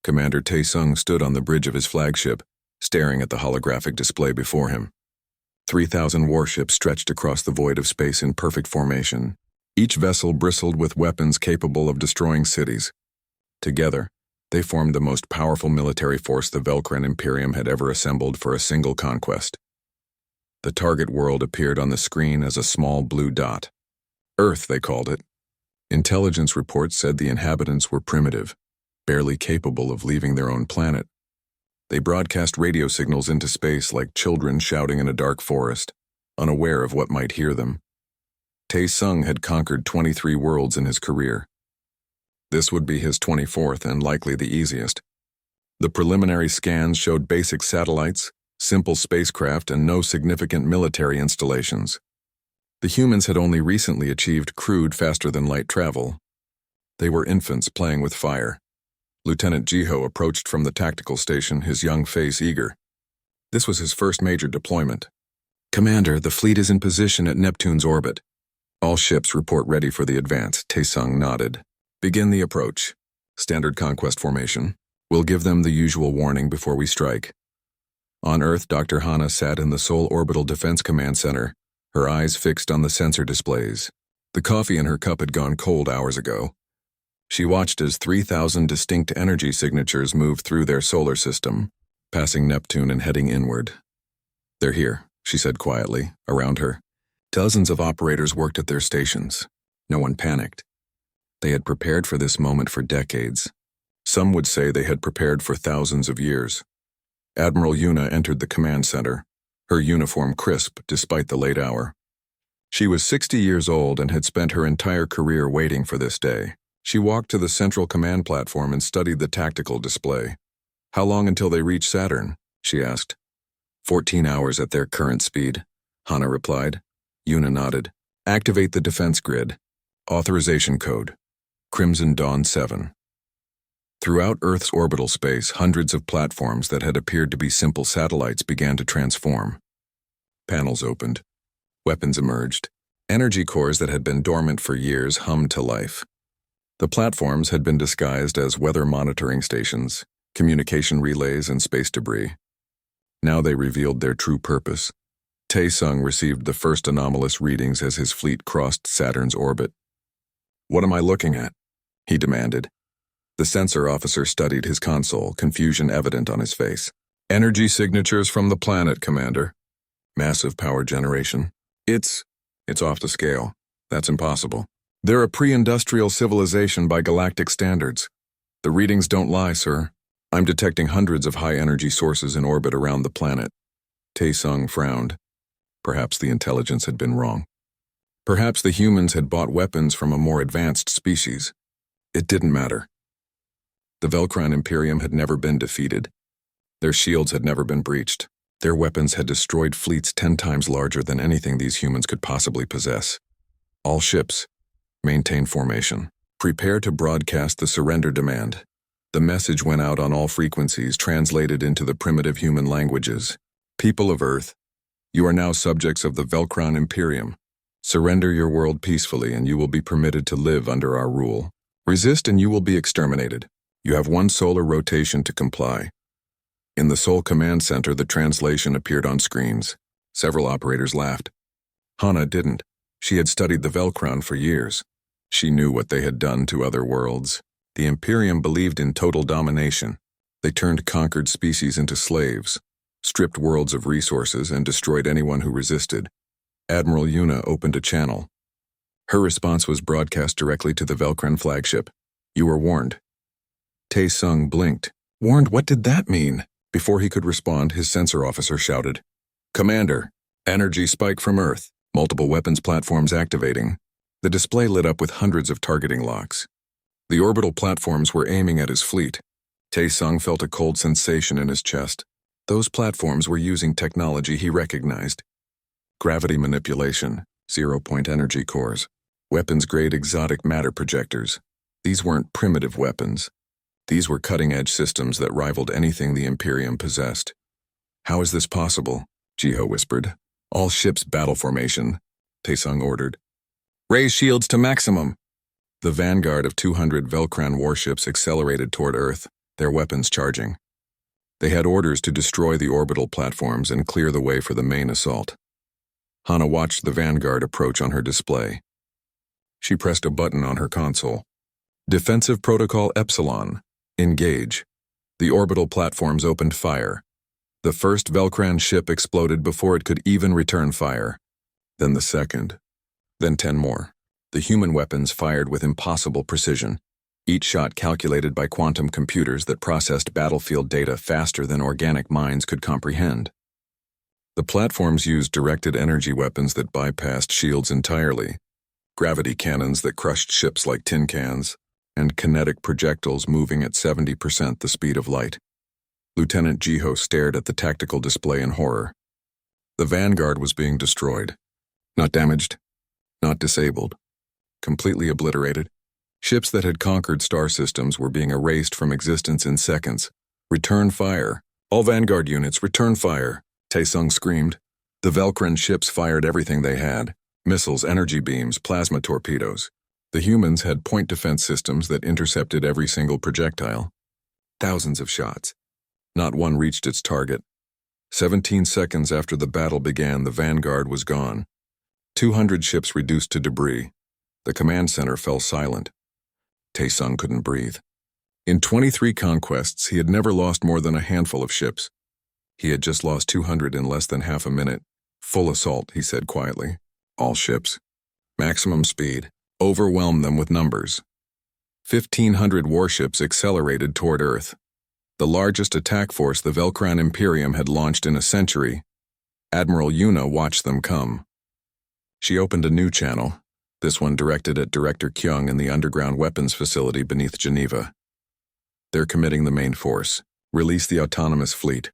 Commander Tae-sung stood on the bridge of his flagship, staring at the holographic display before him. 3,000 warships stretched across the void of space in perfect formation. Each vessel bristled with weapons capable of destroying cities. Together, they formed the most powerful military force the Velcran Imperium had ever assembled for a single conquest. The target world appeared on the screen as a small blue dot. Earth, they called it. Intelligence reports said the inhabitants were primitive, barely capable of leaving their own planet. They broadcast radio signals into space like children shouting in a dark forest, unaware of what might hear them. Tae-sung had conquered 23 worlds in his career. This would be his 24th and likely the easiest. The preliminary scans showed basic satellites, simple spacecraft, and no significant military installations. The humans had only recently achieved crude faster-than-light travel. They were infants playing with fire. Lieutenant Jiho approached from the tactical station, his young face eager. This was his first major deployment. "Commander, the fleet is in position at Neptune's orbit. All ships report ready for the advance," Tae-sung nodded. "Begin the approach. Standard conquest formation. We'll give them the usual warning before we strike." On Earth, Dr. Hana sat in the Seoul Orbital Defense Command Center, her eyes fixed on the sensor displays. The coffee in her cup had gone cold hours ago. She watched as 3,000 distinct energy signatures moved through their solar system, passing Neptune and heading inward. "They're here," she said quietly, around her. Dozens of operators worked at their stations. No one panicked. They had prepared for this moment for decades. Some would say they had prepared for thousands of years. Admiral Yuna entered the command center, her uniform crisp despite the late hour. She was 60 years old and had spent her entire career waiting for this day. She walked to the central command platform and studied the tactical display. "How long until they reach Saturn?" she asked. 14 hours at their current speed," Hana replied. Yuna nodded. "Activate the defense grid. Authorization code. Crimson Dawn 7. Throughout Earth's orbital space, hundreds of platforms that had appeared to be simple satellites began to transform. Panels opened. Weapons emerged. Energy cores that had been dormant for years hummed to life. The platforms had been disguised as weather monitoring stations, communication relays, and space debris. Now they revealed their true purpose. Tae-sung received the first anomalous readings as his fleet crossed Saturn's orbit. "What am I looking at?" he demanded. The sensor officer studied his console, confusion evident on his face. "Energy signatures from the planet, Commander. Massive power generation. It's off the scale. That's impossible. They're a pre-industrial civilization by galactic standards. The readings don't lie, sir. I'm detecting hundreds of high-energy sources in orbit around the planet." Tae-sung frowned. Perhaps the intelligence had been wrong. Perhaps the humans had bought weapons from a more advanced species. It didn't matter. The Velcran Imperium had never been defeated. Their shields had never been breached. Their weapons had destroyed fleets 10 times larger than anything these humans could possibly possess. "All ships, maintain formation. Prepare to broadcast the surrender demand." The message went out on all frequencies, translated into the primitive human languages. "People of Earth, you are now subjects of the Velcran Imperium. Surrender your world peacefully and you will be permitted to live under our rule. Resist and you will be exterminated. You have 1 solar rotation to comply." In the Seoul Command Center, the translation appeared on screens. Several operators laughed. Hana didn't. She had studied the Velcran for years. She knew what they had done to other worlds. The Imperium believed in total domination. They turned conquered species into slaves, stripped worlds of resources, and destroyed anyone who resisted. Admiral Yuna opened a channel. Her response was broadcast directly to the Velcran flagship. "You were warned." Tae-sung blinked. "Warned? What did that mean?" Before he could respond, his sensor officer shouted, "Commander, energy spike from Earth. Multiple weapons platforms activating." The display lit up with hundreds of targeting locks. The orbital platforms were aiming at his fleet. Tae-sung felt a cold sensation in his chest. Those platforms were using technology he recognized. Gravity manipulation, zero-point energy cores, weapons-grade exotic matter projectors. These weren't primitive weapons. These were cutting-edge systems that rivaled anything the Imperium possessed. "How is this possible?" Jiho whispered. "All ships battle formation," Tae-sung ordered. "Raise shields to maximum." The vanguard of 200 Velcran warships accelerated toward Earth, their weapons charging. They had orders to destroy the orbital platforms and clear the way for the main assault. Hana watched the Vanguard approach on her display. She pressed a button on her console. Defensive Protocol Epsilon. Engage. The orbital platforms opened fire. The first Velcran ship exploded before it could even return fire. Then the second. Then 10 more. The human weapons fired with impossible precision, each shot calculated by quantum computers that processed battlefield data faster than organic minds could comprehend. The platforms used directed energy weapons that bypassed shields entirely, gravity cannons that crushed ships like tin cans, and kinetic projectiles moving at 70% the speed of light. Lieutenant Jiho stared at the tactical display in horror. The Vanguard was being destroyed. Not damaged, not disabled. Completely obliterated. Ships that had conquered star systems were being erased from existence in seconds. Return fire. All Vanguard units, return fire. Taesung screamed. The Velcran ships fired everything they had. Missiles, energy beams, plasma torpedoes. The humans had point defense systems that intercepted every single projectile. Thousands of shots. Not one reached its target. 17 seconds after the battle began, the Vanguard was gone. 200 ships reduced to debris. The command center fell silent. Taesung couldn't breathe. In 23 conquests, he had never lost more than a handful of ships. He had just lost 200 in less than half a minute. Full assault, he said quietly. All ships. Maximum speed. Overwhelm them with numbers. 1,500 warships accelerated toward Earth. The largest attack force the Velcran Imperium had launched in a century. Admiral Yuna watched them come. She opened a new channel, this one directed at Director Kyung in the underground weapons facility beneath Geneva. They're committing the main force. Release the autonomous fleet.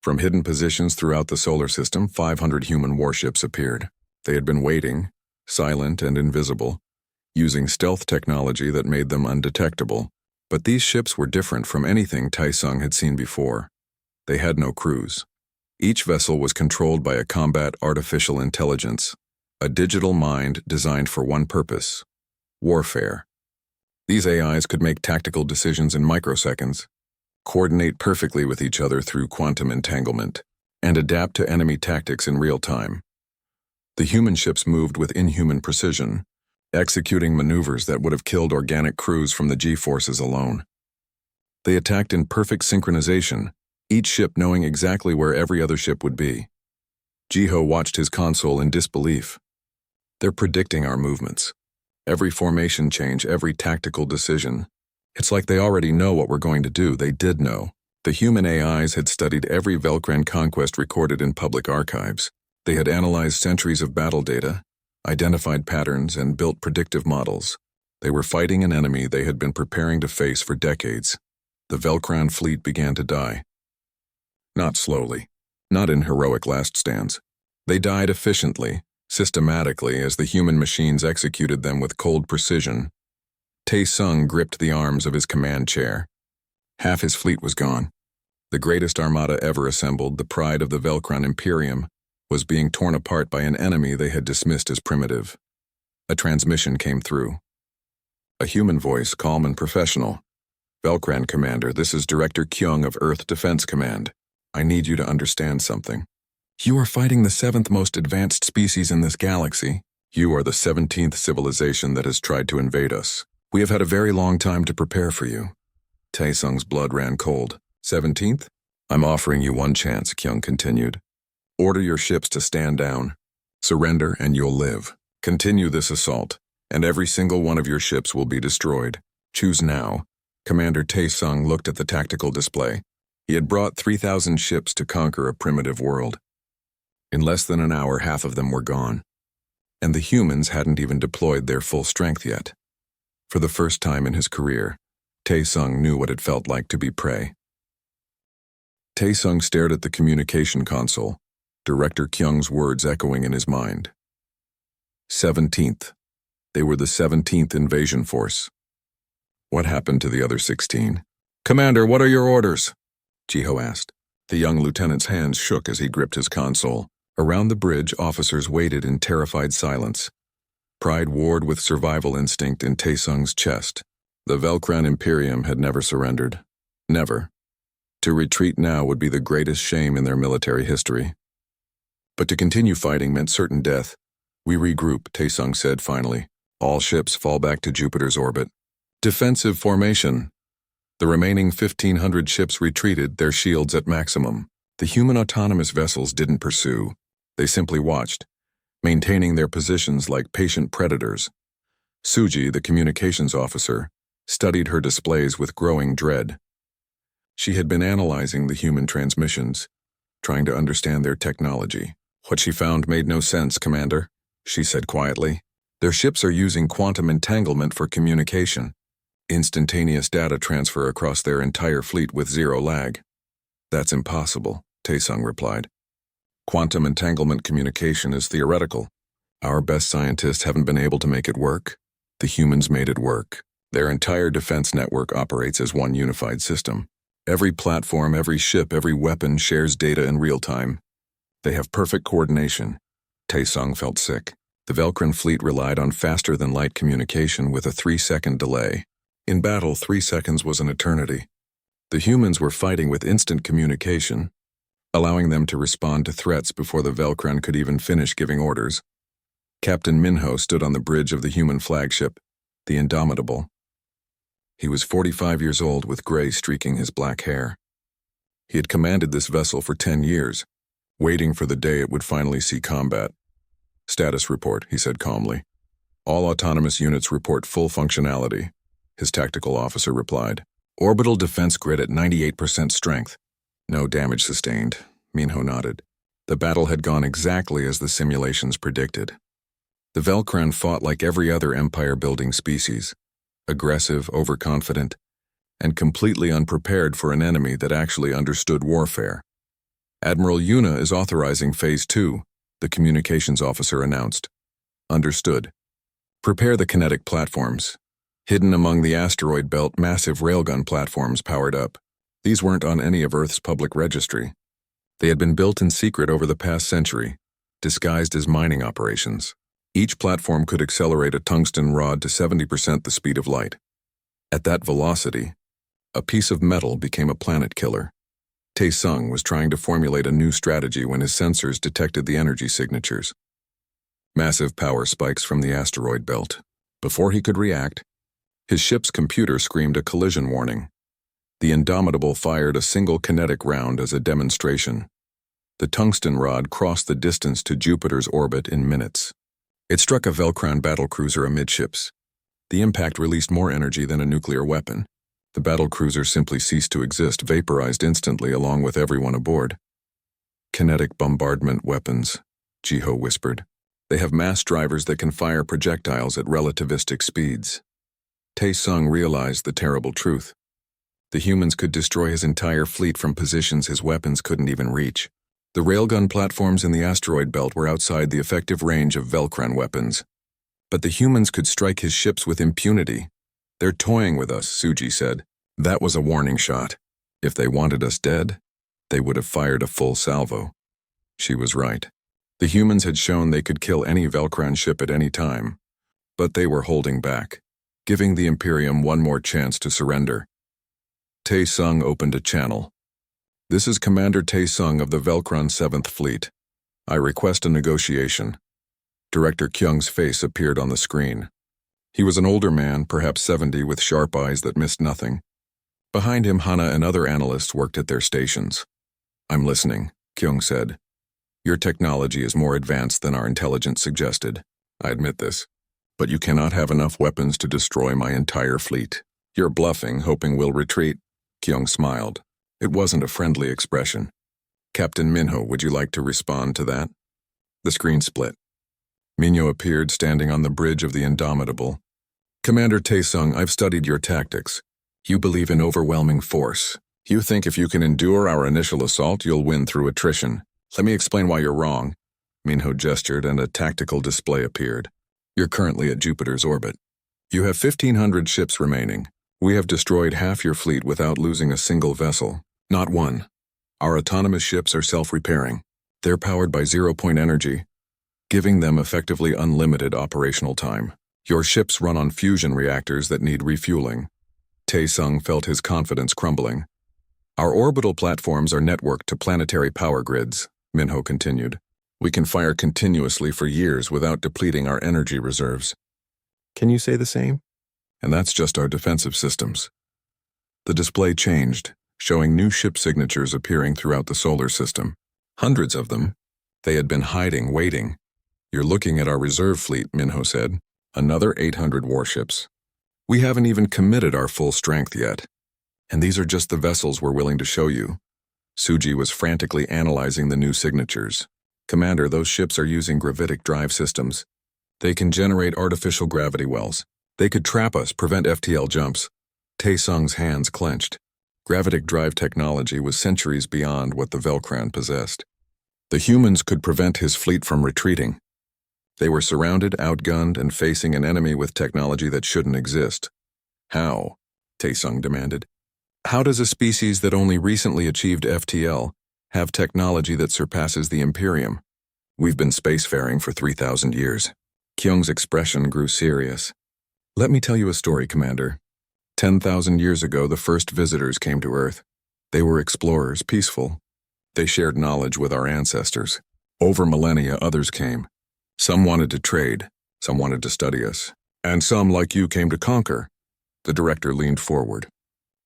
From hidden positions throughout the solar system, 500 human warships appeared. They had been waiting, silent and invisible, using stealth technology that made them undetectable. But these ships were different from anything Taesung had seen before. They had no crews. Each vessel was controlled by a combat artificial intelligence, a digital mind designed for one purpose: warfare. These AIs could make tactical decisions in microseconds, coordinate perfectly with each other through quantum entanglement, and adapt to enemy tactics in real time. The human ships moved with inhuman precision, executing maneuvers that would have killed organic crews from the G-forces alone. They attacked in perfect synchronization, each ship knowing exactly where every other ship would be. Jiho watched his console in disbelief. They're predicting our movements. Every formation change, every tactical decision. It's like they already know what we're going to do. They did know. The human AIs had studied every Velcran conquest recorded in public archives. They had analyzed centuries of battle data, identified patterns, and built predictive models. They were fighting an enemy they had been preparing to face for decades. The Velcran fleet began to die. Not slowly, not in heroic last stands. They died efficiently, systematically, as the human machines executed them with cold precision. Taesung gripped the arms of his command chair. Half his fleet was gone. The greatest armada ever assembled, the pride of the Velcran Imperium, was being torn apart by an enemy they had dismissed as primitive. A transmission came through. A human voice, calm and professional. Velcran Commander, this is Director Kyung of Earth Defense Command. I need you to understand something. You are fighting the 7th most advanced species in this galaxy. You are the 17th civilization that has tried to invade us. We have had a very long time to prepare for you. Taesung's blood ran cold. 17th? I'm offering you one chance, Kyung continued. Order your ships to stand down. Surrender and you'll live. Continue this assault, and every single one of your ships will be destroyed. Choose now. Commander Taesung looked at the tactical display. He had brought 3,000 ships to conquer a primitive world. In less than an hour, half of them were gone. And the humans hadn't even deployed their full strength yet. For the first time in his career, Taesung knew what it felt like to be prey. Taesung stared at the communication console, Director Kyung's words echoing in his mind. 17th. They were the 17th invasion force. What happened to the other 16? Commander, what are your orders? Jiho asked. The young lieutenant's hands shook as he gripped his console. Around the bridge, officers waited in terrified silence. Pride warred with survival instinct in Taesung's chest. The Velcran Imperium had never surrendered. Never. To retreat now would be the greatest shame in their military history. But to continue fighting meant certain death. We regroup, Taesung said finally. All ships fall back to Jupiter's orbit. Defensive formation. The remaining 1,500 ships retreated, their shields at maximum. The human autonomous vessels didn't pursue. They simply watched, maintaining their positions like patient predators. Suji, the communications officer, studied her displays with growing dread. She had been analyzing the human transmissions, trying to understand their technology. What she found made no sense, Commander, she said quietly. Their ships are using quantum entanglement for communication. Instantaneous data transfer across their entire fleet with zero lag. That's impossible, Taesung replied. Quantum entanglement communication is theoretical. Our best scientists haven't been able to make it work. The humans made it work. Their entire defense network operates as one unified system. Every platform, every ship, every weapon shares data in real time. They have perfect coordination. Taesung felt sick. The Velcran fleet relied on faster-than-light communication with a 3-second delay. In battle, 3 seconds was an eternity. The humans were fighting with instant communication, allowing them to respond to threats before the Velcran could even finish giving orders. Captain Minho stood on the bridge of the human flagship, the Indomitable. He was 45 years old with gray streaking his black hair. He had commanded this vessel for 10 years, waiting for the day it would finally see combat. Status report, he said calmly. All autonomous units report full functionality, his tactical officer replied. Orbital defense grid at 98% strength. No damage sustained, Minho nodded. The battle had gone exactly as the simulations predicted. The Velcran fought like every other empire-building species, aggressive, overconfident, and completely unprepared for an enemy that actually understood warfare. Admiral Yuna is authorizing Phase 2, the communications officer announced. Understood. Prepare the kinetic platforms. Hidden among the asteroid belt, massive railgun platforms powered up. These weren't on any of Earth's public registry. They had been built in secret over the past century, disguised as mining operations. Each platform could accelerate a tungsten rod to 70% the speed of light. At that velocity, a piece of metal became a planet killer. Taesung was trying to formulate a new strategy when his sensors detected the energy signatures. Massive power spikes from the asteroid belt. Before he could react, his ship's computer screamed a collision warning. The Indomitable fired a single kinetic round as a demonstration. The tungsten rod crossed the distance to Jupiter's orbit in minutes. It struck a Velcran battlecruiser amidships. The impact released more energy than a nuclear weapon. The battlecruiser simply ceased to exist, vaporized instantly along with everyone aboard. Kinetic bombardment weapons, Jiho whispered. They have mass drivers that can fire projectiles at relativistic speeds. Taesung realized the terrible truth. The humans could destroy his entire fleet from positions his weapons couldn't even reach. The railgun platforms in the asteroid belt were outside the effective range of Velcran weapons. But the humans could strike his ships with impunity. They're toying with us, Suji said. That was a warning shot. If they wanted us dead, they would have fired a full salvo. She was right. The humans had shown they could kill any Velcran ship at any time. But they were holding back, giving the Imperium one more chance to surrender. Taesung opened a channel. This is Commander Taesung of the Velcran 7th Fleet. I request a negotiation. Director Kyung's face appeared on the screen. He was an older man, perhaps 70, with sharp eyes that missed nothing. Behind him, Hana and other analysts worked at their stations. I'm listening, Kyung said. Your technology is more advanced than our intelligence suggested. I admit this. But you cannot have enough weapons to destroy my entire fleet. You're bluffing, hoping we'll retreat. Kyung smiled. It wasn't a friendly expression. Captain Minho, would you like to respond to that? The screen split. Minho appeared standing on the bridge of the Indomitable. Commander Taesung, I've studied your tactics. You believe in overwhelming force. You think if you can endure our initial assault, you'll win through attrition. Let me explain why you're wrong. Minho gestured and a tactical display appeared. You're currently at Jupiter's orbit. You have 1,500 ships remaining. We have destroyed half your fleet without losing a single vessel. Not one. Our autonomous ships are self-repairing. They're powered by zero-point energy, giving them effectively unlimited operational time. Your ships run on fusion reactors that need refueling. Taesung felt his confidence crumbling. Our orbital platforms are networked to planetary power grids, Minho continued. We can fire continuously for years without depleting our energy reserves. Can you say the same? And that's just our defensive systems. The display changed, showing new ship signatures appearing throughout the solar system. Hundreds of them. They had been hiding, waiting. You're looking at our reserve fleet, Minho said. Another 800 warships. We haven't even committed our full strength yet. And these are just the vessels we're willing to show you. Suji was frantically analyzing the new signatures. Commander, those ships are using gravitic drive systems. They can generate artificial gravity wells. They could trap us, prevent FTL jumps. Tae-sung's hands clenched. Gravitic drive technology was centuries beyond what the Velcran possessed. The humans could prevent his fleet from retreating. They were surrounded, outgunned, and facing an enemy with technology that shouldn't exist. How? Tae-sung demanded. How does a species that only recently achieved FTL have technology that surpasses the Imperium? We've been spacefaring for 3,000 years. Kyung's expression grew serious. Let me tell you a story, Commander. 10,000 years ago, the first visitors came to Earth. They were explorers, peaceful. They shared knowledge with our ancestors. Over millennia, others came. Some wanted to trade, some wanted to study us, and some, like you, came to conquer. The director leaned forward.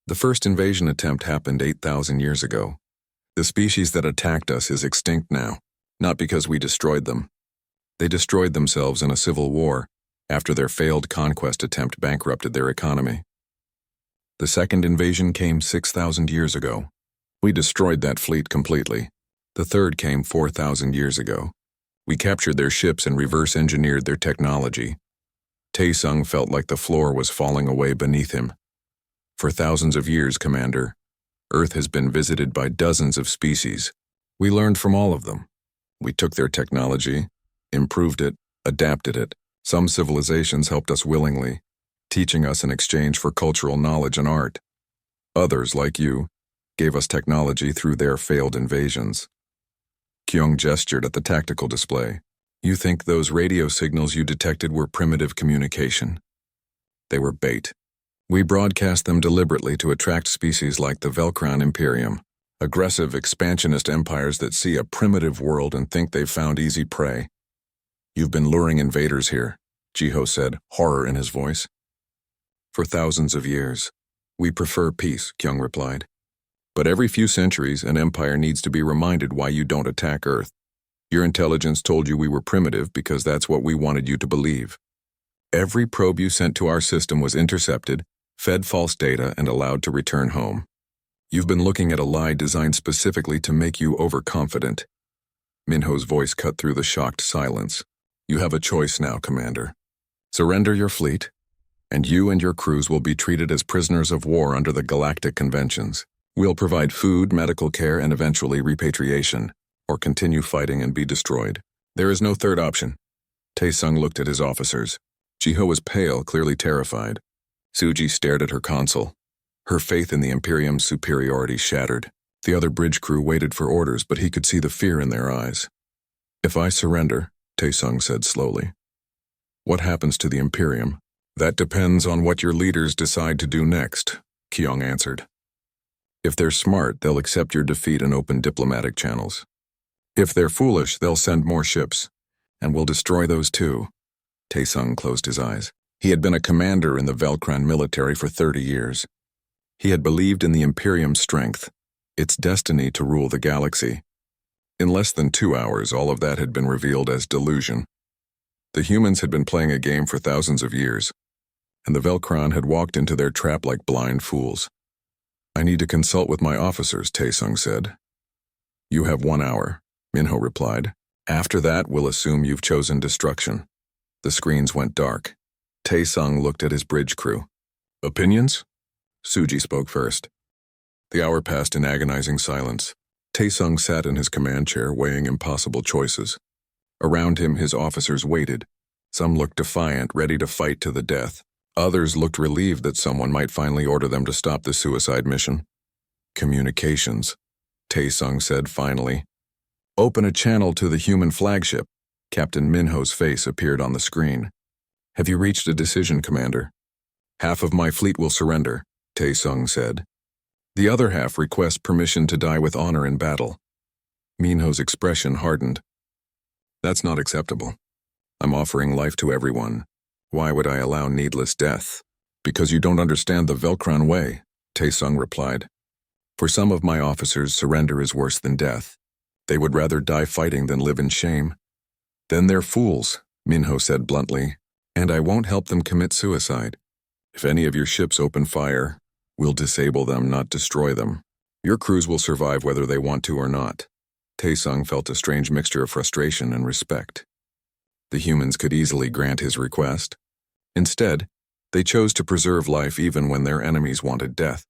The first invasion attempt happened 8,000 years ago. The species that attacked us is extinct now, not because we destroyed them. They destroyed themselves in a civil war after their failed conquest attempt bankrupted their economy. The second invasion came 6,000 years ago. We destroyed that fleet completely. The third came 4,000 years ago. We captured their ships and reverse-engineered their technology. Tae-sung felt like the floor was falling away beneath him. For thousands of years, Commander, Earth has been visited by dozens of species. We learned from all of them. We took their technology, improved it, adapted it. Some civilizations helped us willingly, teaching us in exchange for cultural knowledge and art. Others, like you, gave us technology through their failed invasions. Kyung gestured at the tactical display. You think those radio signals you detected were primitive communication? They were bait. We broadcast them deliberately to attract species like the Velcran Imperium, aggressive expansionist empires that see a primitive world and think they've found easy prey. You've been luring invaders here, Jiho said, horror in his voice. For thousands of years. We prefer peace, Kyung replied. But every few centuries, an empire needs to be reminded why you don't attack Earth. Your intelligence told you we were primitive because that's what we wanted you to believe. Every probe you sent to our system was intercepted, fed false data, and allowed to return home. You've been looking at a lie designed specifically to make you overconfident. Minho's voice cut through the shocked silence. You have a choice now, Commander. Surrender your fleet, and you and your crews will be treated as prisoners of war under the Galactic Conventions. We'll provide food, medical care, and eventually repatriation, or continue fighting and be destroyed. There is no third option. Tae-sung looked at his officers. Jiho was pale, clearly terrified. Suji stared at her consul. Her faith in the Imperium's superiority shattered. The other bridge crew waited for orders, but he could see the fear in their eyes. If I surrender, Tae-sung said slowly, what happens to the Imperium? That depends on what your leaders decide to do next, Kyung answered. If they're smart, they'll accept your defeat and open diplomatic channels. If they're foolish, they'll send more ships, and we'll destroy those too. Tae-sung closed his eyes. He had been a commander in the Velcran military for 30 years. He had believed in the Imperium's strength, its destiny to rule the galaxy. In less than 2 hours, all of that had been revealed as delusion. The humans had been playing a game for thousands of years, and the Velcran had walked into their trap like blind fools. I need to consult with my officers, Tae-sung said. You have 1 hour, Minho replied. After that, we'll assume you've chosen destruction. The screens went dark. Tae-sung looked at his bridge crew. Opinions? Suji spoke first. The hour passed in agonizing silence. Tae-sung sat in his command chair, weighing impossible choices. Around him, his officers waited. Some looked defiant, ready to fight to the death. Others looked relieved that someone might finally order them to stop the suicide mission. Communications, Tae-sung said finally. Open a channel to the human flagship. Captain Minho's face appeared on the screen. Have you reached a decision, Commander? Half of my fleet will surrender, Tae-sung said. The other half requests permission to die with honor in battle. Minho's expression hardened. That's not acceptable. I'm offering life to everyone. Why would I allow needless death? Because you don't understand the Velcron way, Taesung replied. For some of my officers, surrender is worse than death. They would rather die fighting than live in shame. Then they're fools, Minho said bluntly, and I won't help them commit suicide. If any of your ships open fire, we'll disable them, not destroy them. Your crews will survive whether they want to or not. Taesung felt a strange mixture of frustration and respect. The humans could easily grant his request. Instead, they chose to preserve life even when their enemies wanted death.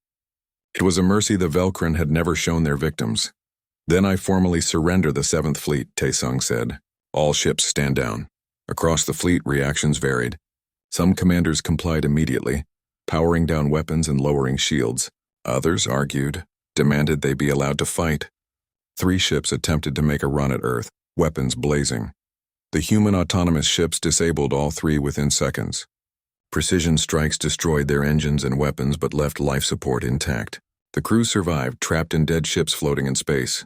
It was a mercy the Velcron had never shown their victims. Then I formally surrender the 7th Fleet, Taesung said. All ships stand down. Across the fleet, reactions varied. Some commanders complied immediately, powering down weapons and lowering shields. Others argued, demanded they be allowed to fight. 3 ships attempted to make a run at Earth, weapons blazing. The human autonomous ships disabled all 3 within seconds. Precision strikes destroyed their engines and weapons but left life support intact. The crew survived, trapped in dead ships floating in space.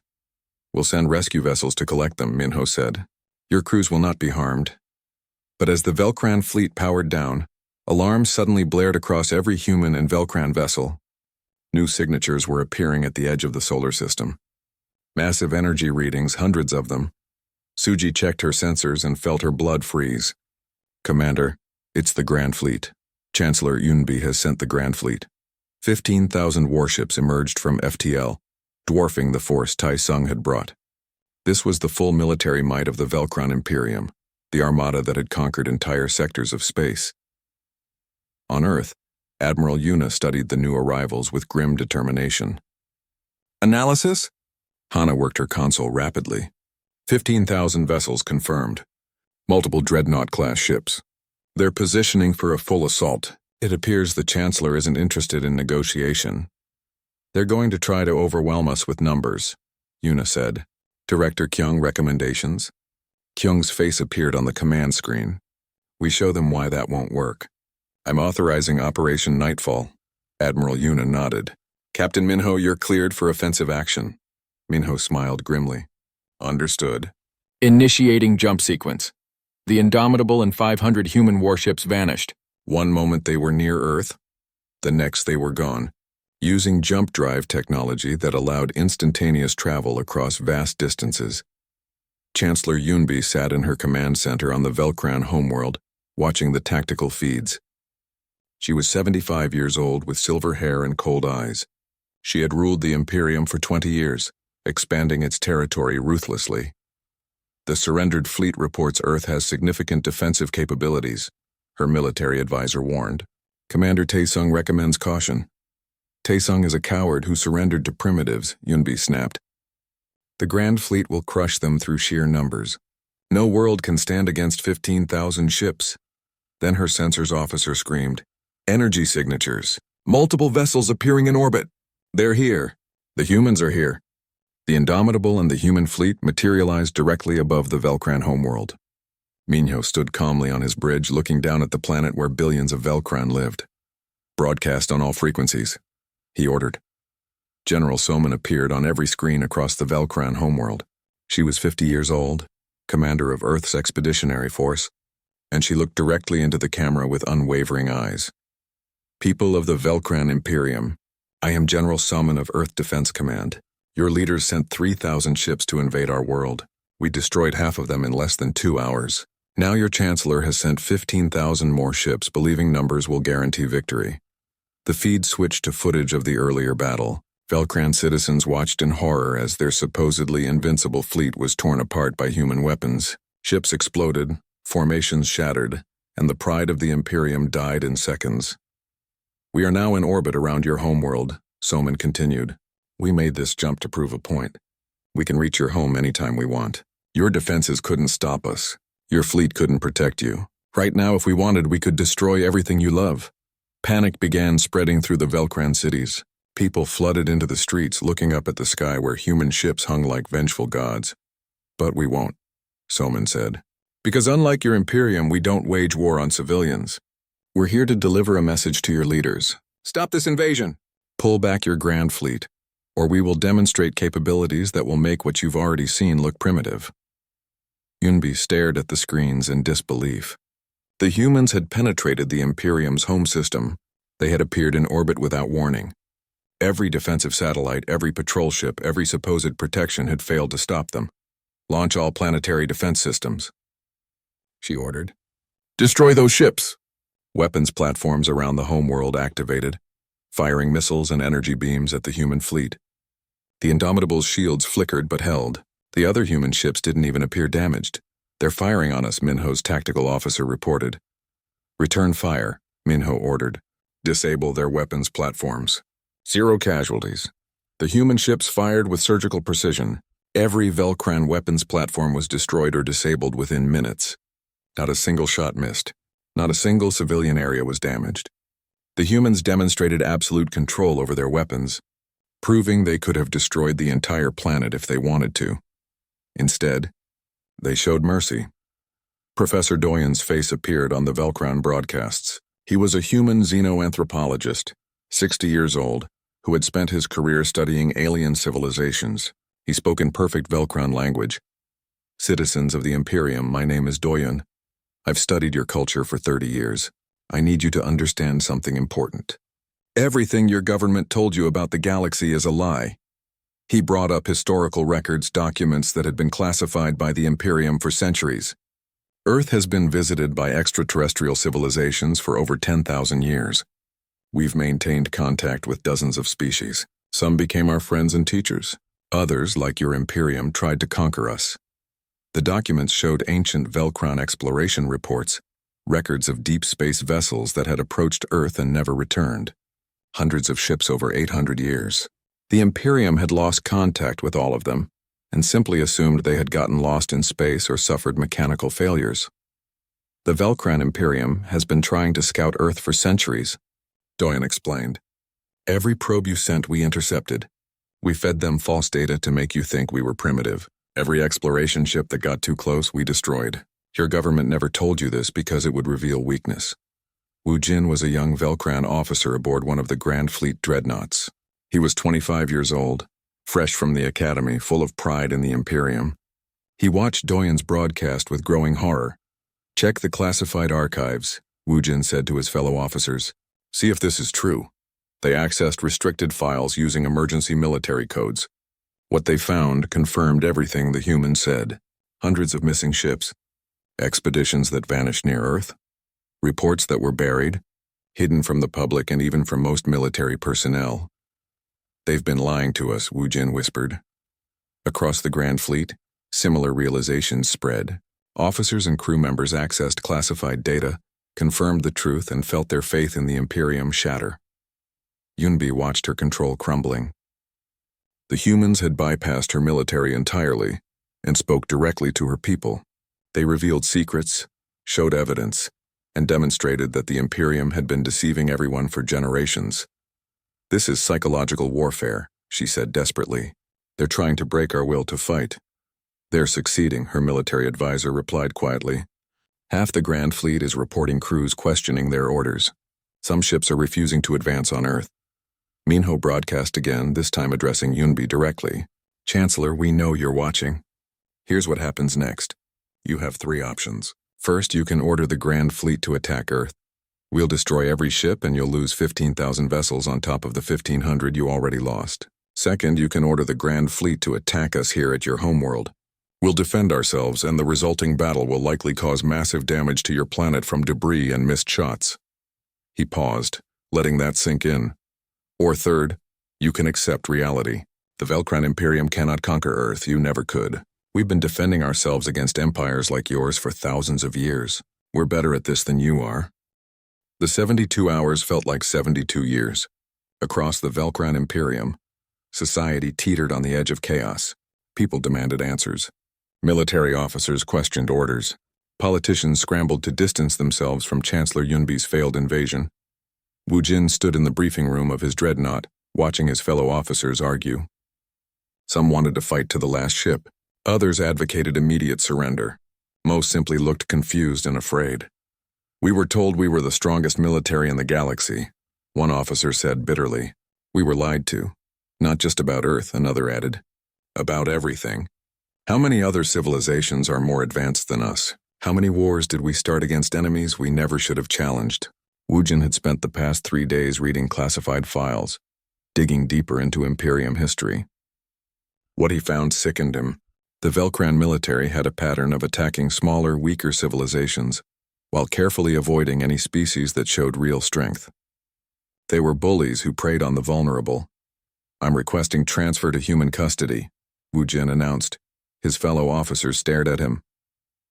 We'll send rescue vessels to collect them, Minho said. Your crews will not be harmed. But as the Velcron fleet powered down, alarms suddenly blared across every human and Velcron vessel. New signatures were appearing at the edge of the solar system. Massive energy readings, hundreds of them. Suji checked her sensors and felt her blood freeze. Commander, it's the Grand Fleet. Chancellor Yunbi has sent the Grand Fleet. 15,000 warships emerged from FTL, dwarfing the force Taesung had brought. This was the full military might of the Velcron Imperium, the armada that had conquered entire sectors of space. On Earth, Admiral Yuna studied the new arrivals with grim determination. Analysis? Hana worked her console rapidly. 15,000 vessels confirmed. Multiple Dreadnought-class ships. They're positioning for a full assault. It appears the Chancellor isn't interested in negotiation. They're going to try to overwhelm us with numbers, Yuna said. Director Kyung, recommendations? Kyung's face appeared on the command screen. We show them why that won't work. I'm authorizing Operation Nightfall. Admiral Yuna nodded. Captain Minho, you're cleared for offensive action. Minho smiled grimly. Understood. Initiating jump sequence. The Indomitable and 500 human warships vanished. One moment they were near Earth, the next they were gone, using jump drive technology that allowed instantaneous travel across vast distances. Chancellor Yunbi sat in her command center on the Velcron homeworld, watching the tactical feeds. She was 75 years old with silver hair and cold eyes. She had ruled the Imperium for 20 years, expanding its territory ruthlessly. The surrendered fleet reports Earth has significant defensive capabilities, her military advisor warned. Commander Taesung recommends caution. Taesung is a coward who surrendered to primitives, Yunbi snapped. The Grand Fleet will crush them through sheer numbers. No world can stand against 15,000 ships. Then her sensors officer screamed. Energy signatures. Multiple vessels appearing in orbit. They're here. The humans are here. The Indomitable and the human fleet materialized directly above the Velcron homeworld. Minho stood calmly on his bridge, looking down at the planet where billions of Velcron lived. Broadcast on all frequencies, he ordered. General Soman appeared on every screen across the Velcron homeworld. She was 50 years old, commander of Earth's Expeditionary Force, and she looked directly into the camera with unwavering eyes. People of the Velcron Imperium, I am General Soman of Earth Defense Command. Your leaders sent 3,000 ships to invade our world. We destroyed half of them in less than 2 hours. Now your Chancellor has sent 15,000 more ships, believing numbers will guarantee victory. The feed switched to footage of the earlier battle. Velcron citizens watched in horror as their supposedly invincible fleet was torn apart by human weapons. Ships exploded, formations shattered, and the pride of the Imperium died in seconds. We are now in orbit around your homeworld, Soman continued. We made this jump to prove a point. We can reach your home anytime we want. Your defenses couldn't stop us. Your fleet couldn't protect you. Right now, if we wanted, we could destroy everything you love. Panic began spreading through the Velcron cities. People flooded into the streets, looking up at the sky where human ships hung like vengeful gods. But we won't, Soman said. Because unlike your Imperium, we don't wage war on civilians. We're here to deliver a message to your leaders. Stop this invasion. Pull back your grand fleet, or we will demonstrate capabilities that will make what you've already seen look primitive." Yunbi stared at the screens in disbelief. The humans had penetrated the Imperium's home system. They had appeared in orbit without warning. Every defensive satellite, every patrol ship, every supposed protection had failed to stop them. "Launch all planetary defense systems," she ordered. "Destroy those ships!" Weapons platforms around the homeworld activated, firing missiles and energy beams at the human fleet. The Indomitable's shields flickered but held. The other human ships didn't even appear damaged. "They're firing on us," Minho's tactical officer reported. "Return fire," Minho ordered. "Disable their weapons platforms. 0 casualties." The human ships fired with surgical precision. Every Velcran weapons platform was destroyed or disabled within minutes. Not a single shot missed. Not a single civilian area was damaged. The humans demonstrated absolute control over their weapons, proving they could have destroyed the entire planet if they wanted to. Instead, they showed mercy. Professor Doyen's face appeared on the Velcran broadcasts. He was a human xenoanthropologist, 60 years old, who had spent his career studying alien civilizations. He spoke in perfect Velcran language. "Citizens of the Imperium, my name is Doyen. I've studied your culture for 30 years. I need you to understand something important. Everything your government told you about the galaxy is a lie." He brought up historical records, documents that had been classified by the Imperium for centuries. Earth has been visited by extraterrestrial civilizations for over 10,000 years. We've maintained contact with dozens of species. Some became our friends and teachers. Others, like your Imperium, tried to conquer us. The documents showed ancient Velcran exploration reports, records of deep space vessels that had approached Earth and never returned. Hundreds of ships over 800 years. The Imperium had lost contact with all of them, and simply assumed they had gotten lost in space or suffered mechanical failures. "The Velcran Imperium has been trying to scout Earth for centuries," Doyen explained. "Every probe you sent we intercepted. We fed them false data to make you think we were primitive. Every exploration ship that got too close we destroyed. Your government never told you this because it would reveal weakness." Wu Jin was a young Velcran officer aboard one of the Grand Fleet dreadnoughts. He was 25 years old, fresh from the academy, full of pride in the Imperium. He watched Doyen's broadcast with growing horror. "Check the classified archives," Wu Jin said to his fellow officers. "See if this is true." They accessed restricted files using emergency military codes. What they found confirmed everything the humans said. Hundreds of missing ships, expeditions that vanished near Earth, reports that were buried, hidden from the public and even from most military personnel. "They've been lying to us," Wu Jin whispered. Across the Grand Fleet, similar realizations spread. Officers and crew members accessed classified data, confirmed the truth, and felt their faith in the Imperium shatter. Yunbi watched her control crumbling. The humans had bypassed her military entirely and spoke directly to her people. They revealed secrets, showed evidence, and demonstrated that the Imperium had been deceiving everyone for generations. "This is psychological warfare," she said desperately. "They're trying to break our will to fight." "They're succeeding," her military advisor replied quietly. "Half the Grand Fleet is reporting crews questioning their orders. Some ships are refusing to advance on Earth." Minho broadcast again, this time addressing Yunbi directly. "Chancellor, we know you're watching. Here's what happens next. You have 3 options. First, you can order the Grand Fleet to attack Earth. We'll destroy every ship and you'll lose 15,000 vessels on top of the 1,500 you already lost. Second, you can order the Grand Fleet to attack us here at your homeworld. We'll defend ourselves and the resulting battle will likely cause massive damage to your planet from debris and missed shots." He paused, letting that sink in. "Or third, you can accept reality. The Velcran Imperium cannot conquer Earth, you never could. We've been defending ourselves against empires like yours for thousands of years. We're better at this than you are." The 72 hours felt like 72 years. Across the Velcran Imperium, society teetered on the edge of chaos. People demanded answers. Military officers questioned orders. Politicians scrambled to distance themselves from Chancellor Yunbi's failed invasion. Wu Jin stood in the briefing room of his dreadnought, watching his fellow officers argue. Some wanted to fight to the last ship. Others advocated immediate surrender. Most simply looked confused and afraid. "We were told we were the strongest military in the galaxy," one officer said bitterly. We were lied to. Not just about Earth, another added. About everything. How many other civilizations are more advanced than us? How many wars did we start against enemies we never should have challenged? Woojin had spent the past 3 days reading classified files, digging deeper into Imperium history. What he found sickened him. The Velcran military had a pattern of attacking smaller, weaker civilizations, while carefully avoiding any species that showed real strength. They were bullies who preyed on the vulnerable. "I'm requesting transfer to human custody," Woojin announced. His fellow officers stared at him.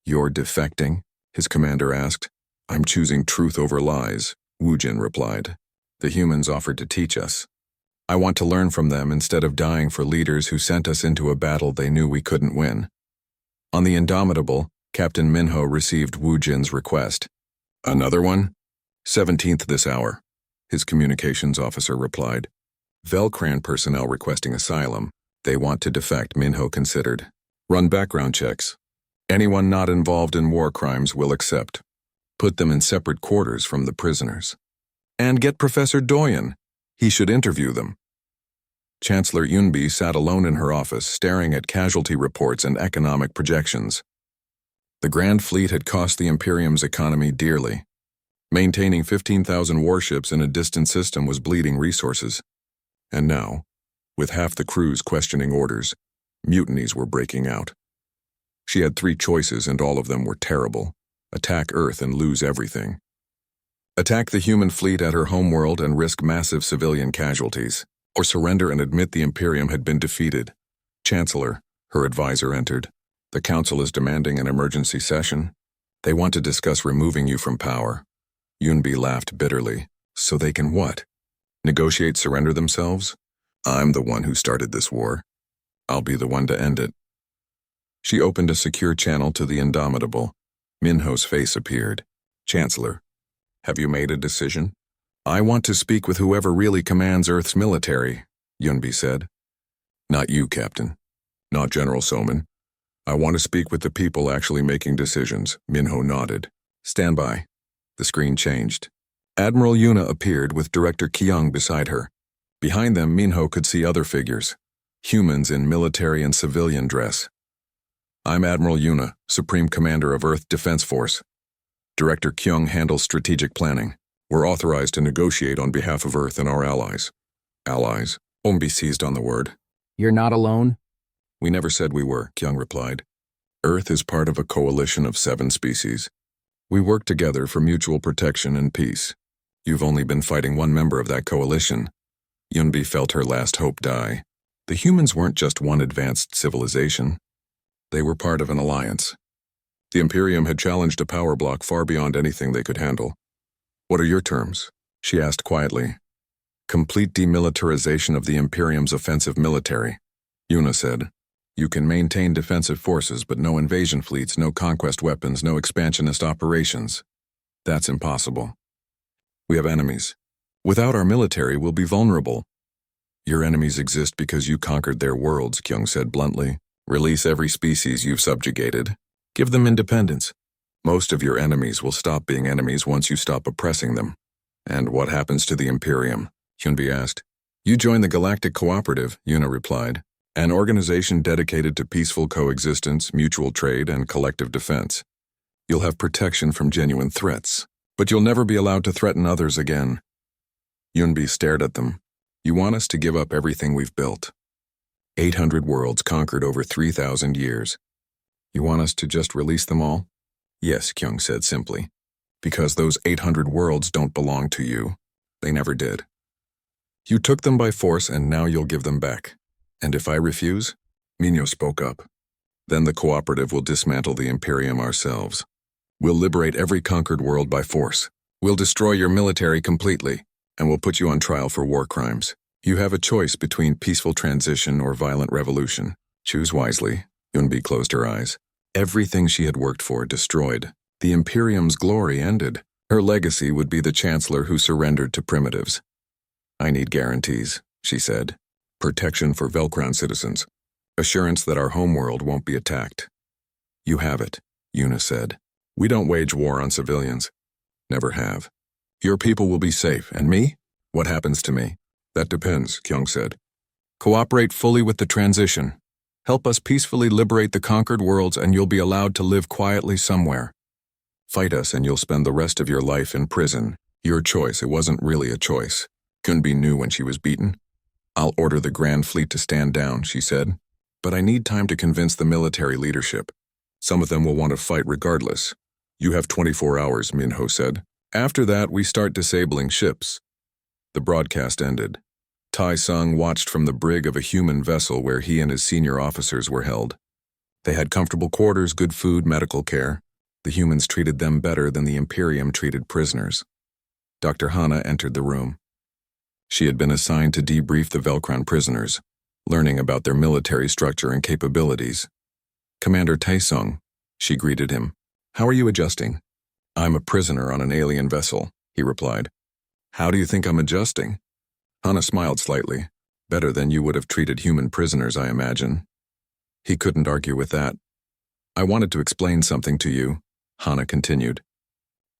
"You're defecting?" his commander asked. "I'm choosing truth over lies," Woojin replied. "The humans offered to teach us. I want to learn from them instead of dying for leaders who sent us into a battle they knew we couldn't win." On the Indomitable, Captain Minho received Woojin's request. "Another one?" "17th this hour," his communications officer replied. "Velcran personnel requesting asylum. They want to defect," Minho considered. "Run background checks. Anyone not involved in war crimes will accept. Put them in separate quarters from the prisoners. And get Professor Doyen. He should interview them." Chancellor Yunbi sat alone in her office, staring at casualty reports and economic projections. The Grand Fleet had cost the Imperium's economy dearly. Maintaining 15,000 warships in a distant system was bleeding resources. And now, with half the crews questioning orders, mutinies were breaking out. She had 3 choices, and all of them were terrible. Attack Earth and lose everything. Attack the human fleet at her homeworld and risk massive civilian casualties, or surrender and admit the Imperium had been defeated. "Chancellor," her advisor entered. "The Council is demanding an emergency session. They want to discuss removing you from power." Yunbi laughed bitterly. "So they can what? Negotiate surrender themselves? I'm the one who started this war. I'll be the one to end it." She opened a secure channel to the Indomitable. Minho's face appeared. "Chancellor, have you made a decision?" "I want to speak with whoever really commands Earth's military," Yunbi said. "Not you, Captain. Not General Soman. I want to speak with the people actually making decisions." Minho nodded. "Stand by." The screen changed. Admiral Yuna appeared with Director Kyung beside her. Behind them, Minho could see other figures, humans in military and civilian dress. "I'm Admiral Yuna, Supreme Commander of Earth Defense Force. Director Kyung handles strategic planning. We're authorized to negotiate on behalf of Earth and our allies." "Allies?" Ombi seized on the word. "You're not alone?" "We never said we were," Kyung replied. "Earth is part of a coalition of 7 species. We work together for mutual protection and peace. You've only been fighting one member of that coalition." Yunbi felt her last hope die. The humans weren't just one advanced civilization. They were part of an alliance. The Imperium had challenged a power block far beyond anything they could handle. "What are your terms?" she asked quietly. "Complete demilitarization of the Imperium's offensive military," Yuna said. "You can maintain defensive forces, but no invasion fleets, no conquest weapons, no expansionist operations. That's impossible. We have enemies. Without our military, we'll be vulnerable." "Your enemies exist because you conquered their worlds," Kyung said bluntly. "Release every species you've subjugated. Give them independence. Most of your enemies will stop being enemies once you stop oppressing them." "And what happens to the Imperium?" Yunbi asked. "You join the Galactic Cooperative," Yuna replied, "an organization dedicated to peaceful coexistence, mutual trade, and collective defense. You'll have protection from genuine threats, but you'll never be allowed to threaten others again." Yunbi stared at them. "You want us to give up everything we've built? 800 worlds conquered over 3,000 years. You want us to just release them all?" "Yes," Kyung said simply. "Because those 800 worlds don't belong to you. They never did. You took them by force and now you'll give them back. And if I refuse?" Minho spoke up. "Then the cooperative will dismantle the Imperium ourselves. We'll liberate every conquered world by force. We'll destroy your military completely, and we'll put you on trial for war crimes. You have a choice between peaceful transition or violent revolution. Choose wisely." Yunbi closed her eyes. Everything she had worked for destroyed. The Imperium's glory ended. Her legacy would be the Chancellor who surrendered to primitives. "I need guarantees," she said. "Protection for Velcran citizens. Assurance that our homeworld won't be attacked." "You have it," Yuna said. "We don't wage war on civilians. Never have. Your people will be safe, and me? What happens to me? That depends, Kyung said. Cooperate fully with the transition. Help us peacefully liberate the conquered worlds and you'll be allowed to live quietly somewhere. Fight us and you'll spend the rest of your life in prison. Your choice, it wasn't really a choice. Kunbi knew when she was beaten. I'll order the Grand Fleet to stand down, she said. But I need time to convince the military leadership. Some of them will want to fight regardless. You have 24 hours, Minho said. After that, we start disabling ships. The broadcast ended. Tai Sung watched from the brig of a human vessel where he and his senior officers were held. They had comfortable quarters, good food, medical care. The humans treated them better than the Imperium treated prisoners. Dr. Hana entered the room. She had been assigned to debrief the Velcron prisoners, learning about their military structure and capabilities. Commander Taesung, she greeted him. How are you adjusting? I'm a prisoner on an alien vessel, he replied. How do you think I'm adjusting? Hana smiled slightly. Better than you would have treated human prisoners, I imagine. He couldn't argue with that. I wanted to explain something to you, Hana continued.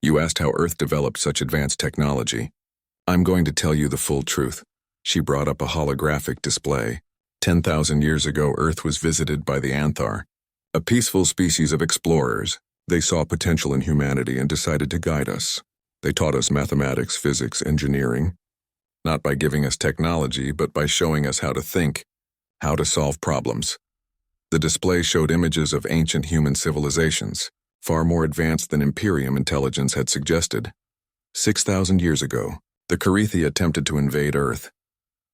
You asked how Earth developed such advanced technology. I'm going to tell you the full truth. She brought up a holographic display. 10,000 years ago, Earth was visited by the Anthar, a peaceful species of explorers. They saw potential in humanity and decided to guide us. They taught us mathematics, physics, engineering, not by giving us technology, but by showing us how to think, how to solve problems. The display showed images of ancient human civilizations, far more advanced than Imperium intelligence had suggested. 6,000 years ago, the Karithi attempted to invade Earth.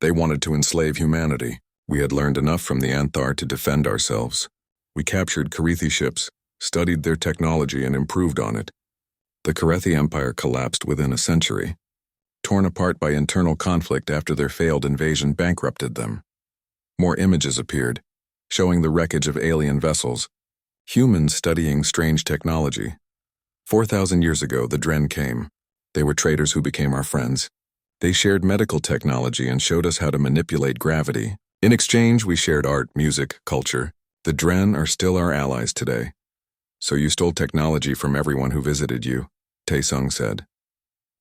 They wanted to enslave humanity. We had learned enough from the Anthar to defend ourselves. We captured Karithi ships, studied their technology and improved on it. The Karithi Empire collapsed within a century. Torn apart by internal conflict after their failed invasion bankrupted them. More images appeared, showing the wreckage of alien vessels, humans studying strange technology. 4,000 years ago, the Dren came. They were traders who became our friends. They shared medical technology and showed us how to manipulate gravity. In exchange, we shared art, music, culture. The Dren are still our allies today. So you stole technology from everyone who visited you, Taesung said.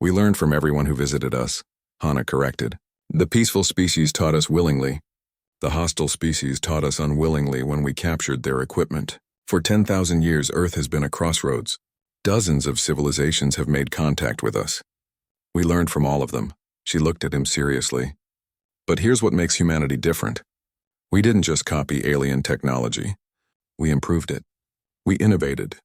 We learned from everyone who visited us, Hana corrected. The peaceful species taught us willingly. The hostile species taught us unwillingly when we captured their equipment. For 10,000 years, Earth has been a crossroads. Dozens of civilizations have made contact with us. We learned from all of them. She looked at him seriously. But here's what makes humanity different. We didn't just copy alien technology. We improved it. We innovated.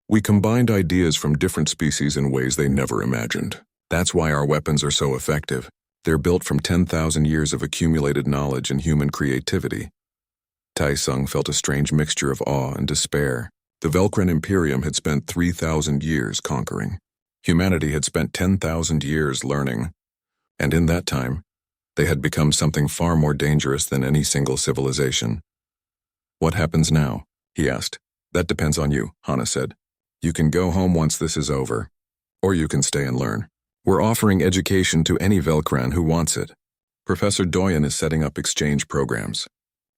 We combined ideas from different species in ways they never imagined. That's why our weapons are so effective. They're built from 10,000 years of accumulated knowledge and human creativity. Taesung felt a strange mixture of awe and despair. The Velcron Imperium had spent 3,000 years conquering. Humanity had spent 10,000 years learning. And in that time, they had become something far more dangerous than any single civilization. What happens now? He asked. That depends on you, Hana said. You can go home once this is over. Or you can stay and learn. We're offering education to any Velcron who wants it. Professor Doyen is setting up exchange programs.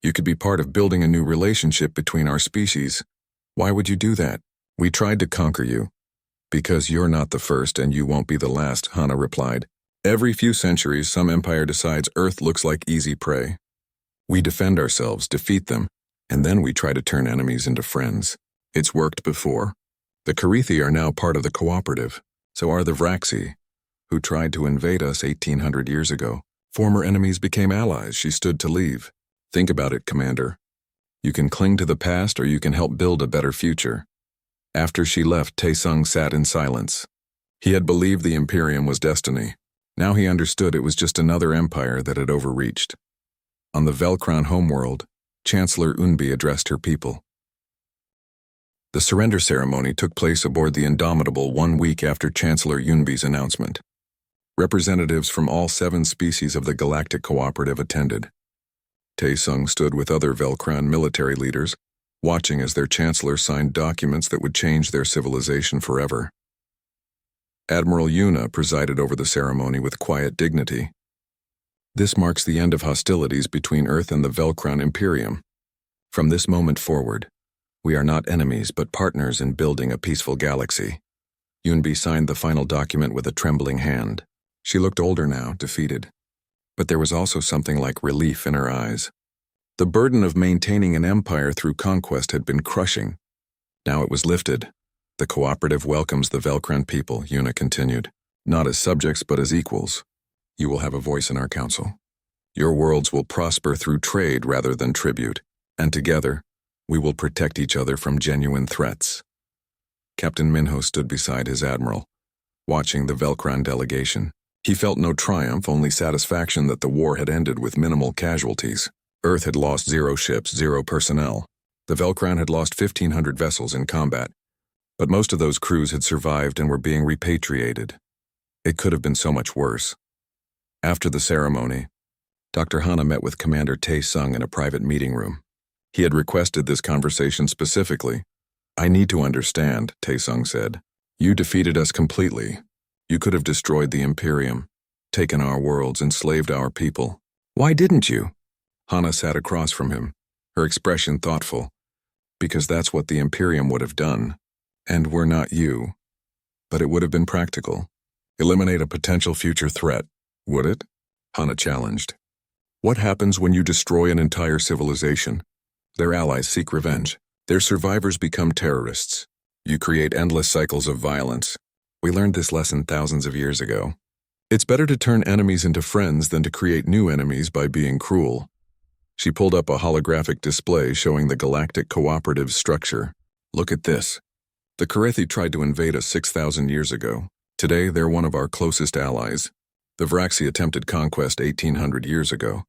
You could be part of building a new relationship between our species. Why would you do that? We tried to conquer you. Because you're not the first and you won't be the last, Hana replied. Every few centuries, some empire decides Earth looks like easy prey. We defend ourselves, defeat them, and then we try to turn enemies into friends. It's worked before. The Karithi are now part of the cooperative. So are the Vraxi, who tried to invade us 1,800 years ago. Former enemies became allies. She stood to leave. Think about it, Commander. You can cling to the past or you can help build a better future. After she left, Taesung sat in silence. He had believed the Imperium was destiny. Now he understood it was just another empire that had overreached. On the Velcron homeworld, Chancellor Unbi addressed her people. The surrender ceremony took place aboard the Indomitable 1 week after Chancellor Yunbi's announcement. Representatives from all 7 species of the Galactic Cooperative attended. Taesung stood with other Velcron military leaders, watching as their chancellor signed documents that would change their civilization forever. Admiral Yuna presided over the ceremony with quiet dignity. This marks the end of hostilities between Earth and the Velcron Imperium. From this moment forward, we are not enemies but partners in building a peaceful galaxy. Yunbi signed the final document with a trembling hand. She looked older now, defeated. but there was also something like relief in her eyes. The burden of maintaining an empire through conquest had been crushing. Now it was lifted. The cooperative welcomes the Velcran people, Yuna continued. Not as subjects, but as equals. You will have a voice in our council. Your worlds will prosper through trade rather than tribute, and together, we will protect each other from genuine threats. Captain Minho stood beside his admiral, watching the Velcran delegation. He felt no triumph, only satisfaction that the war had ended with minimal casualties. Earth had lost 0 ships, 0 personnel. The Velcran had lost 1,500 vessels in combat, but most of those crews had survived and were being repatriated. It could have been so much worse. After the ceremony, Dr. Hana met with Commander Tae-sung in a private meeting room. He had requested this conversation specifically. I need to understand, Tae-sung said. You defeated us completely. You could have destroyed the Imperium, taken our worlds, enslaved our people. Why didn't you? Hana sat across from him, her expression thoughtful. Because that's what the Imperium would have done. And we're not you. But it would have been practical. Eliminate a potential future threat, would it? Hana challenged. What happens when you destroy an entire civilization? Their allies seek revenge. Their survivors become terrorists. You create endless cycles of violence. We learned this lesson thousands of years ago. It's better to turn enemies into friends than to create new enemies by being cruel. She pulled up a holographic display showing the Galactic Cooperative structure. Look at this. The Karethi tried to invade us 6,000 years ago. Today, they're one of our closest allies. The Vraxi attempted conquest 1,800 years ago.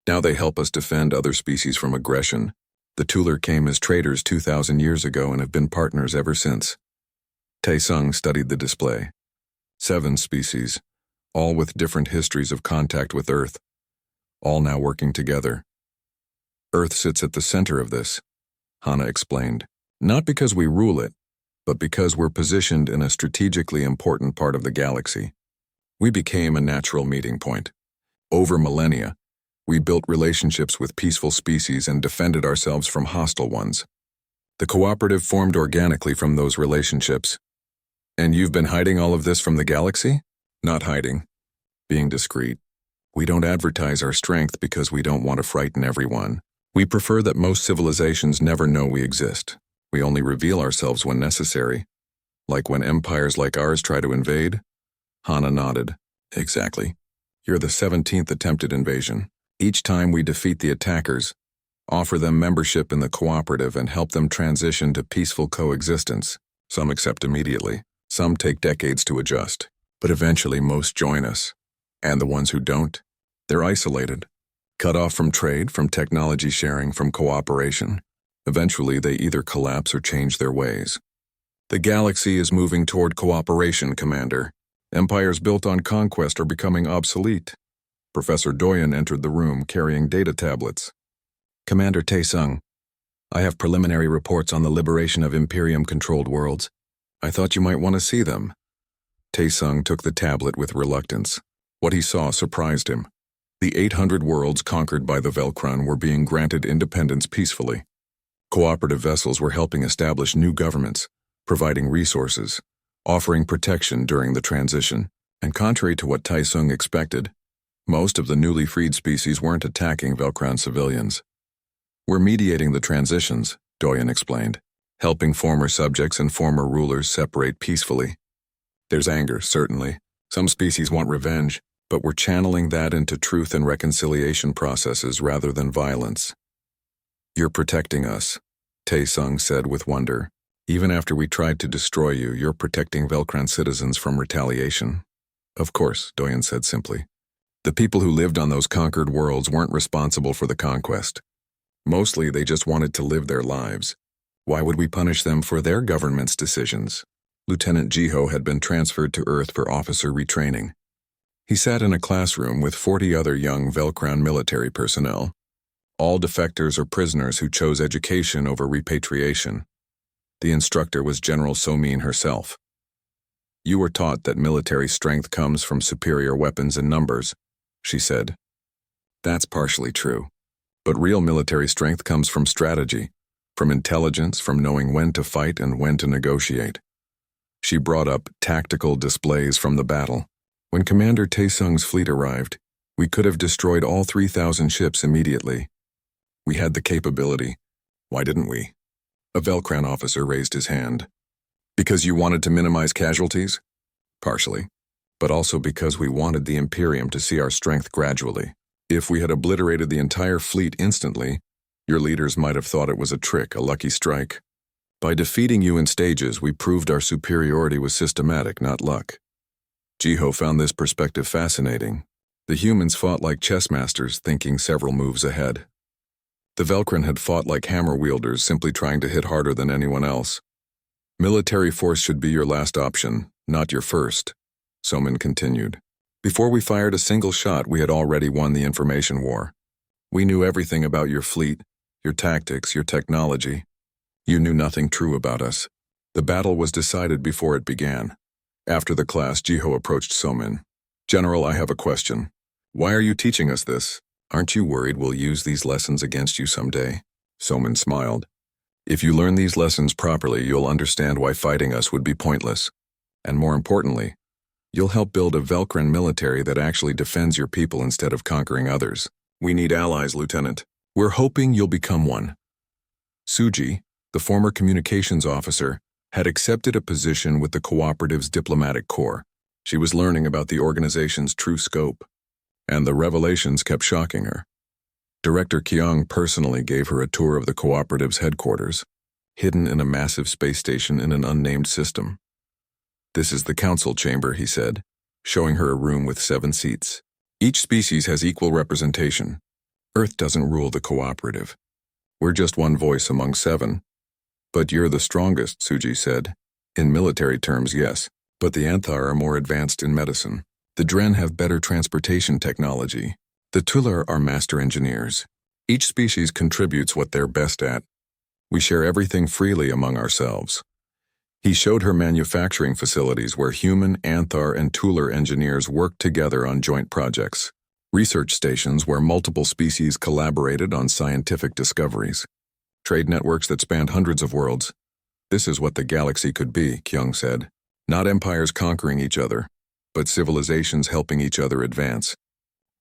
Now they help us defend other species from aggression. The Tular came as traders 2,000 years ago and have been partners ever since. Tae-sung studied the display. 7 species, all with different histories of contact with Earth, all now working together. Earth sits at the center of this, Hana explained. Not because we rule it, but because we're positioned in a strategically important part of the galaxy. We became a natural meeting point. Over millennia, we built relationships with peaceful species and defended ourselves from hostile ones. The cooperative formed organically from those relationships. And you've been hiding all of this from the galaxy? Not hiding. Being discreet. We don't advertise our strength because we don't want to frighten everyone. We prefer that most civilizations never know we exist. We only reveal ourselves when necessary. Like when empires like ours try to invade? Hana nodded. Exactly. You're the 17th attempted invasion. Each time we defeat the attackers, offer them membership in the cooperative and help them transition to peaceful coexistence. Some accept immediately. Some take decades to adjust. But eventually most join us. And the ones who don't, they're isolated. Cut off from trade, from technology sharing, from cooperation. Eventually they either collapse or change their ways. The galaxy is moving toward cooperation, Commander. Empires built on conquest are becoming obsolete. Professor Doyen entered the room carrying data tablets. Commander Tae-sung, I have preliminary reports on the liberation of Imperium-controlled worlds. I thought you might want to see them. Tae-sung took the tablet with reluctance. What he saw surprised him. The 800 worlds conquered by the Velcran were being granted independence peacefully. Cooperative vessels were helping establish new governments, providing resources, offering protection during the transition. And contrary to what Tae-sung expected, most of the newly freed species weren't attacking Velcran civilians. We're mediating the transitions, Doyen explained, helping former subjects and former rulers separate peacefully. There's anger, certainly. Some species want revenge, but we're channeling that into truth and reconciliation processes rather than violence. You're protecting us, Tae-sung said with wonder. Even after we tried to destroy you, you're protecting Velcran citizens from retaliation. Of course, Doyen said simply. The people who lived on those conquered worlds weren't responsible for the conquest. Mostly they just wanted to live their lives. Why would we punish them for their government's decisions? Lieutenant Jiho had been transferred to Earth for officer retraining. He sat in a classroom with 40 other young Velcran military personnel, all defectors or prisoners who chose education over repatriation. The instructor was General Somin herself. You were taught that military strength comes from superior weapons and numbers, she said. That's partially true. But real military strength comes from strategy, from intelligence, from knowing when to fight and when to negotiate. She brought up tactical displays from the battle. When Commander Tae-sung's fleet arrived, We could have destroyed all 3,000 ships immediately. We had the capability. Why didn't we? A Velcran officer raised his hand. Because you wanted to minimize casualties? Partially. But also because we wanted the Imperium to see our strength gradually. If we had obliterated the entire fleet instantly, your leaders might have thought it was a trick, a lucky strike. By defeating you in stages, we proved our superiority was systematic, not luck. Jiho found this perspective fascinating. The humans fought like chess masters, thinking several moves ahead. The Velcran had fought like hammer wielders, simply trying to hit harder than anyone else. Military force should be your last option, not your first, Somin continued. Before we fired a single shot, we had already won the information war. We knew everything about your fleet, your tactics, your technology. You knew nothing true about us. The battle was decided before it began. After the class, Jiho approached Somin. General, I have a question. Why are you teaching us this? Aren't you worried we'll use these lessons against you someday? Somin smiled. If you learn these lessons properly, you'll understand why fighting us would be pointless. And more importantly, you'll help build a Velcran military that actually defends your people instead of conquering others. We need allies, Lieutenant. We're hoping you'll become one. Suji, the former communications officer, had accepted a position with the Cooperative's diplomatic corps. She was learning about the organization's true scope, and the revelations kept shocking her. Director Kyung personally gave her a tour of the Cooperative's headquarters, hidden in a massive space station in an unnamed system. This is the council chamber, he said, showing her a room with 7 seats. Each species has equal representation. Earth doesn't rule the Cooperative. We're just one voice among 7. But you're the strongest, Suji said. In military terms, yes, but the Anthar are more advanced in medicine. The Dren have better transportation technology. The Tular are master engineers. Each species contributes what they're best at. We share everything freely among ourselves. He showed her manufacturing facilities where human, Anthar, and Tular engineers worked together on joint projects. Research stations where multiple species collaborated on scientific discoveries. Trade networks that spanned hundreds of worlds. This is what the galaxy could be, Kyung said. Not empires conquering each other, but civilizations helping each other advance.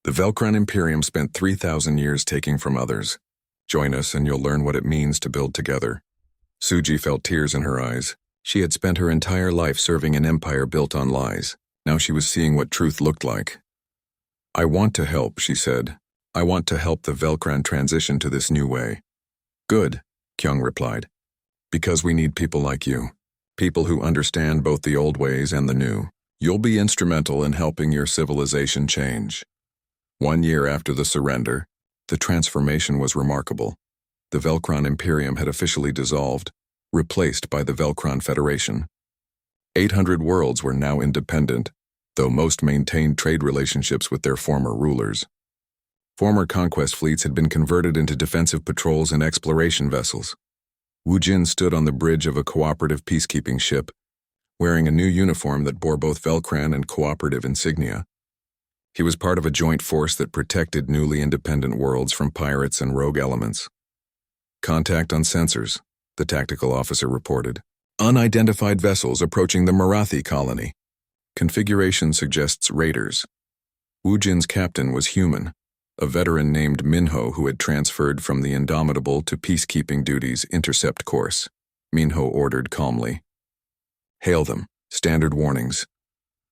The Velcran Imperium spent 3,000 years taking from others. Join us and you'll learn what it means to build together. Suji felt tears in her eyes. She had spent her entire life serving an empire built on lies. Now she was seeing what truth looked like. I want to help, she said. I want to help the Velcran transition to this new way. Good, Kyung replied. Because we need people like you. People who understand both the old ways and the new. You'll be instrumental in helping your civilization change. 1 year after the surrender, the transformation was remarkable. The Velcran Imperium had officially dissolved, replaced by the Velcran Federation. 800 worlds were now independent, though most maintained trade relationships with their former rulers. Former conquest fleets had been converted into defensive patrols and exploration vessels. Wu Jin stood on the bridge of a cooperative peacekeeping ship, wearing a new uniform that bore both Velcran and cooperative insignia. He was part of a joint force that protected newly independent worlds from pirates and rogue elements. Contact on sensors, the tactical officer reported. Unidentified vessels approaching the Marathi colony. Configuration suggests raiders. Wu Jin's captain was human, a veteran named Minho who had transferred from the Indomitable to peacekeeping duties intercept course. Minho ordered calmly. Hail them, standard warnings.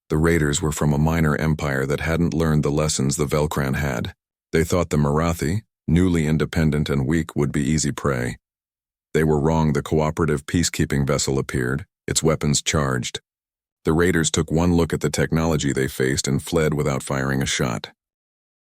The raiders were from a minor empire that hadn't learned the lessons the Velcran had. They thought the Marathi, newly independent and weak, would be easy prey. They were wrong. The cooperative peacekeeping vessel appeared, its weapons charged. The raiders took one look at the technology they faced and fled without firing a shot.